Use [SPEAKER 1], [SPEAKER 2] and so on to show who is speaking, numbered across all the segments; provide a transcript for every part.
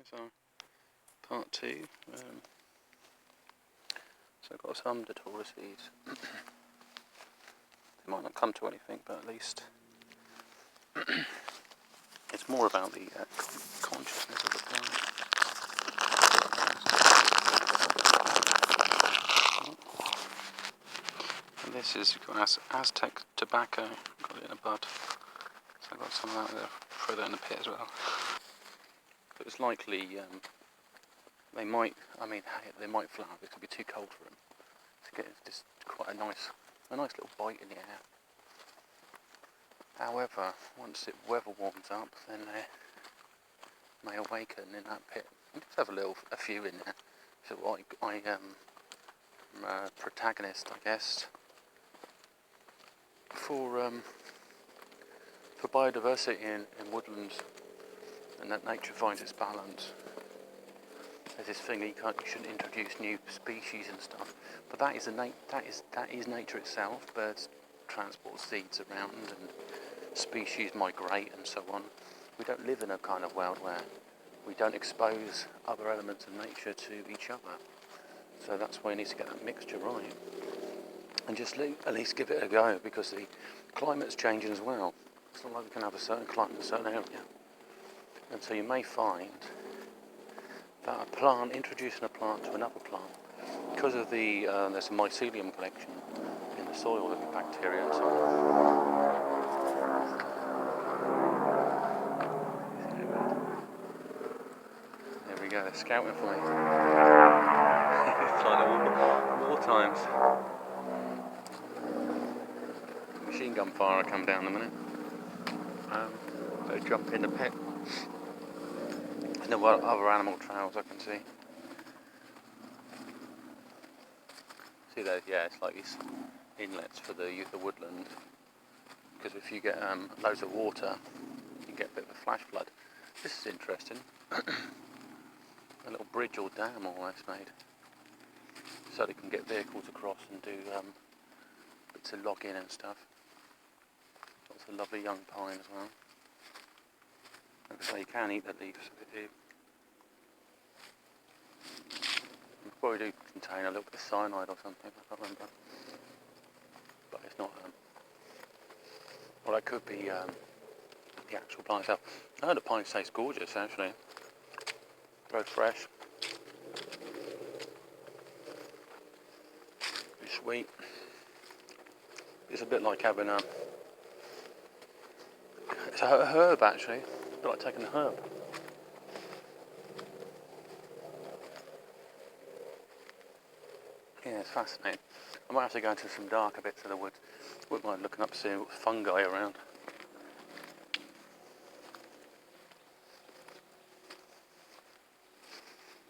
[SPEAKER 1] Here's our part 2. So I've got some tortoises. They might not come to anything, but at least it's more about the consciousness of the plant. And this is Aztec tobacco. Got it in a bud. So I've got some of that there. Throw that in the pit as well. But it's likely they might flower. It could be too cold for them to get just quite a nice little bite in the air. However, once the weather warms up, then they may awaken in that pit. You just have a few in there. So I'm a protagonist, I guess, for biodiversity in woodlands, and that nature finds its balance. There's this thing that you shouldn't introduce new species and stuff, but that is nature itself. Birds transport seeds around, and species migrate, and so on. We don't live in a kind of world where we don't expose other elements of nature to each other. So that's why you need to get that mixture right, and just at least give it a go, because the climate's changing as well. It's not like we can have a certain climate in a certain area, and so you may find that introducing a plant to another plant, because of there's a mycelium collection in the soil with bacteria and so on. There we go, they're scouting for me. It's like war times. Machine gun fire will come down in a minute. They jump in the pit. And there were other animal trails I can see. See those? Yeah, it's like these inlets for the woodland. Because if you get loads of water, you can get a bit of a flash flood. This is interesting. A little bridge or dam almost made, so they can get vehicles across and do bits of logging and stuff. Lots of lovely young pine as well. So you can eat the leaves if you do. They probably do contain a little bit of cyanide or something, I can't remember. But it's not, well, that could be the actual pine itself. Oh, the pine tastes gorgeous actually. Very fresh. Very sweet. It's a bit like having it's a herb actually. A bit like taking a herb. Yeah, it's fascinating. I might have to go into some darker bits of the woods. Wouldn't mind looking up, seeing what fungi around.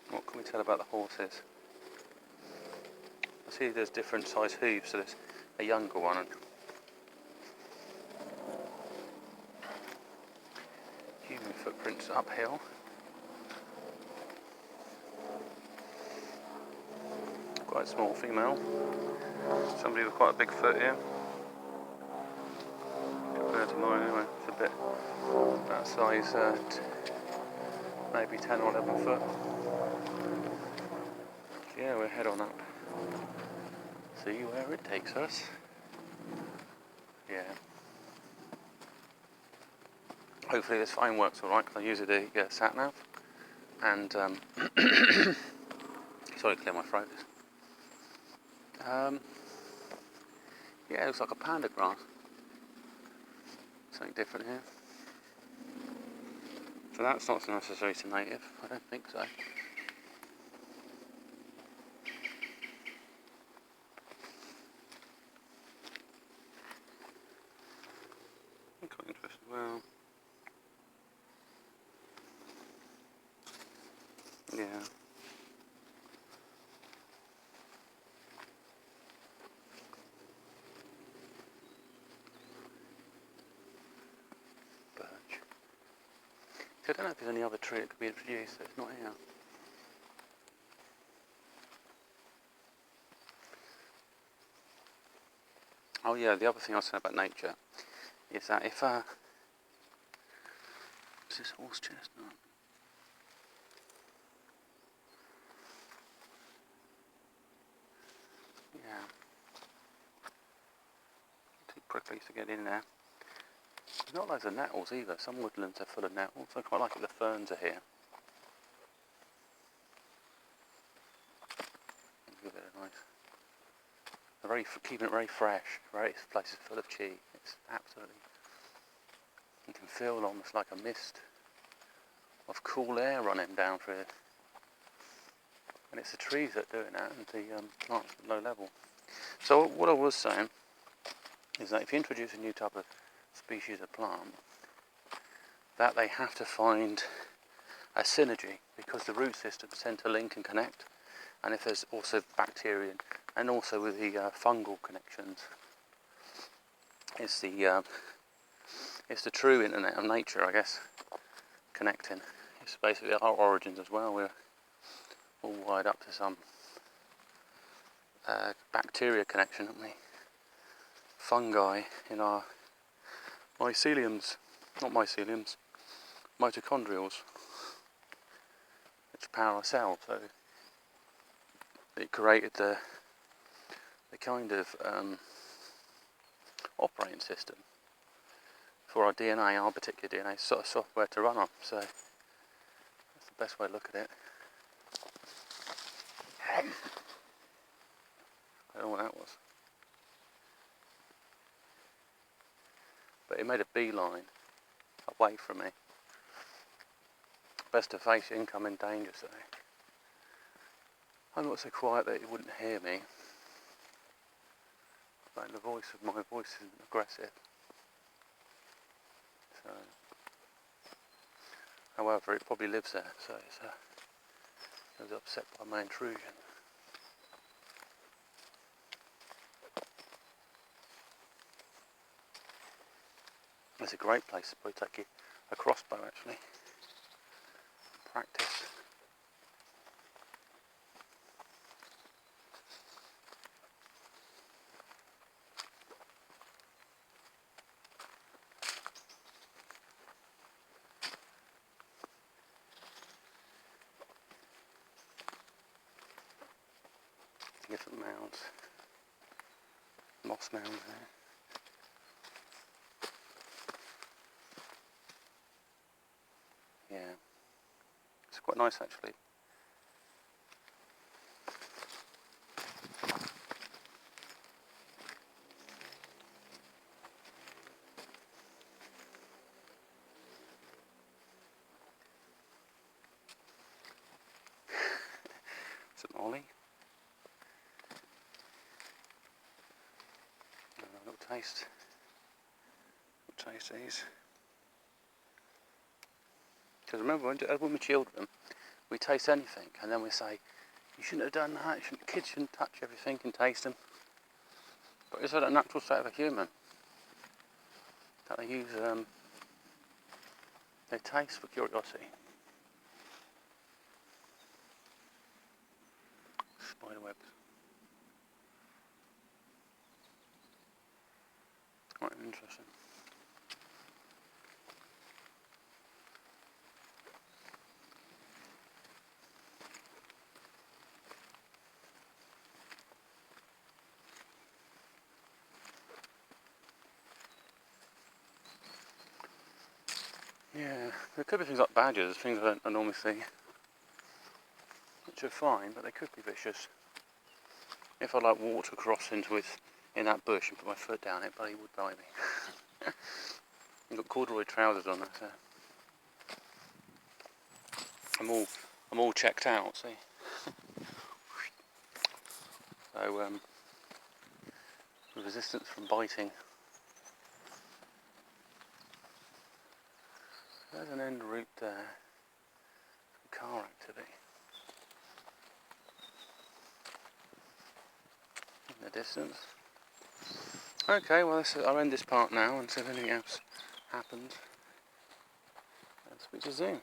[SPEAKER 1] What can we tell about the horses? I see there's different size hooves, so there's a younger one. And human footprints uphill. Quite a small female. Somebody with quite a big foot here. Compared to mine anyway. It's a bit that size, maybe 10 or 11 foot. Yeah, we'll head on up. See where it takes us. Yeah. Hopefully this phone works alright, because I use the sat nav. And sorry to clear my throat. Yeah, it looks like a panda grass. Something different here. So that's not necessarily to native. I don't think so. Quite interesting. Well, yeah. Birch. So I don't know if there's any other tree that could be introduced, so it's not here. Oh yeah, the other thing I was saying about nature is that if is this horse chestnut? trees to get in there. There's not loads of nettles either. Some woodlands are full of nettles. I quite like it, the ferns are here. Give it a nice. They're keeping it very fresh. Right, this place is full of cheese. It's absolutely. You can feel almost like a mist of cool air running down through it. And it's the trees that are doing that, and the plants at low level. So what I was saying is that if you introduce a new type of species of plant, that they have to find a synergy, because the root systems tend to link and connect, and if there's also bacteria and also with the fungal connections, it's the true internet of nature, I guess, connecting. It's basically our origins as well. We're all wired up to some bacteria connection, aren't we? Fungi in our myceliums, not myceliums, mitochondrials, which power our cells. So it created the kind of operating system for our DNA, our particular DNA sort of software to run on. So that's the best way to look at it. I don't know what that was. But it made a beeline away from me. Best to face incoming danger, so I'm not so quiet that it wouldn't hear me. But the voice of my voice isn't aggressive. So, however, it probably lives there, so it was upset by my intrusion. It's a great place to probably take a crossbow, actually. Practice. Different mounds. Moss mounds there. Yeah. It's quite nice, actually. Some ollie. A little taste. Little taste these. Because remember, when we children, we taste anything, and then we say, you shouldn't have done that, kids shouldn't touch everything and taste them. But it's a natural state of a human, that they use their taste for curiosity. Spiderwebs. Quite interesting. Yeah, there could be things like badgers, things I don't normally see, which are fine, but they could be vicious. If I walked across in that bush and put my foot down it, but he would bite me. I've got corduroy trousers on, so I'm all checked out. See, so resistance from biting. There's an end route there. Some car activity in the distance. Okay, well I'll end this part now and see if anything else happens. I'll speak to you soon.